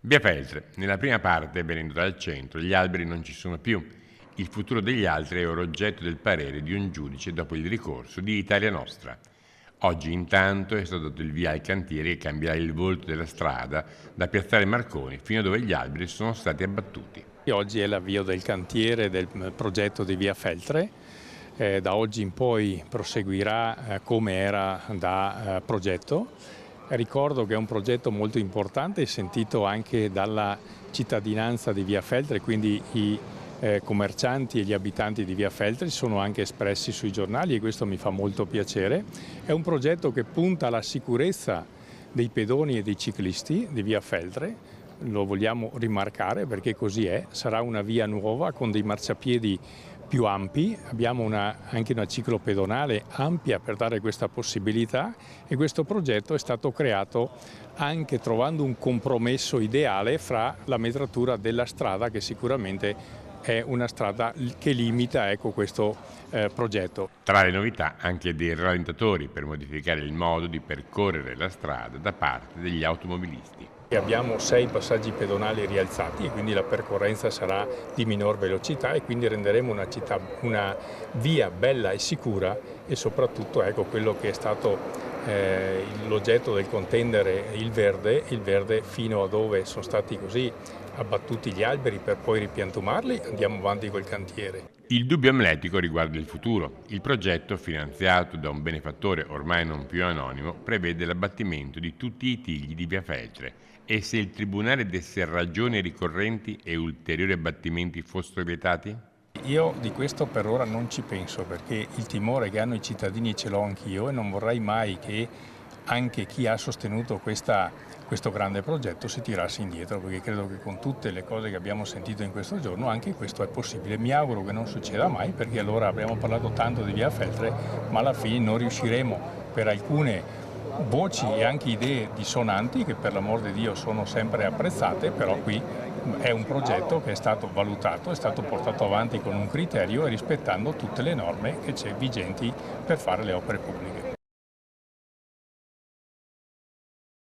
Via Feltre. Nella prima parte, venendo dal centro, gli alberi non ci sono più. Il futuro degli altri è ora oggetto del parere di un giudice dopo il ricorso di Italia Nostra. Oggi intanto è stato dato il via al cantiere che cambierà il volto della strada da Piazzale Marconi fino a dove gli alberi sono stati abbattuti. Oggi è l'avvio del cantiere del progetto di via Feltre. Da oggi in poi proseguirà come era da progetto. Ricordo che è un progetto molto importante e sentito anche dalla cittadinanza di via Feltre, quindi i commercianti e gli abitanti di via Feltre sono anche espressi sui giornali e questo mi fa molto piacere. È un progetto che punta alla sicurezza dei pedoni e dei ciclisti di via Feltre. Lo vogliamo rimarcare perché così è, sarà una via nuova con dei marciapiedi più ampi, abbiamo anche una ciclopedonale ampia per dare questa possibilità e questo progetto è stato creato anche trovando un compromesso ideale fra la metratura della strada che sicuramente è una strada che limita questo progetto. Tra le novità anche dei rallentatori per modificare il modo di percorrere la strada da parte degli automobilisti. Abbiamo 6 passaggi pedonali rialzati e quindi la percorrenza sarà di minor velocità e quindi renderemo una via bella e sicura e soprattutto quello che è stato l'oggetto del contendere il verde fino a dove sono stati così abbattuti gli alberi per poi ripiantumarli, andiamo avanti col cantiere. Il dubbio amletico riguarda il futuro. Il progetto, finanziato da un benefattore ormai non più anonimo, prevede l'abbattimento di tutti i tigli di via Feltre e se il Tribunale desse ragione ai ricorrenti e ulteriori abbattimenti fossero vietati? Io di questo per ora non ci penso perché il timore che hanno i cittadini ce l'ho anch'io e non vorrei mai che anche chi ha sostenuto questo grande progetto si tirasse indietro, perché credo che con tutte le cose che abbiamo sentito in questo giorno anche questo è possibile. Mi auguro che non succeda mai perché allora abbiamo parlato tanto di via Feltre ma alla fine non riusciremo per alcune voci e anche idee dissonanti che per l'amor di Dio sono sempre apprezzate, però qui è un progetto che è stato valutato, è stato portato avanti con un criterio e rispettando tutte le norme che c'è vigenti per fare le opere pubbliche.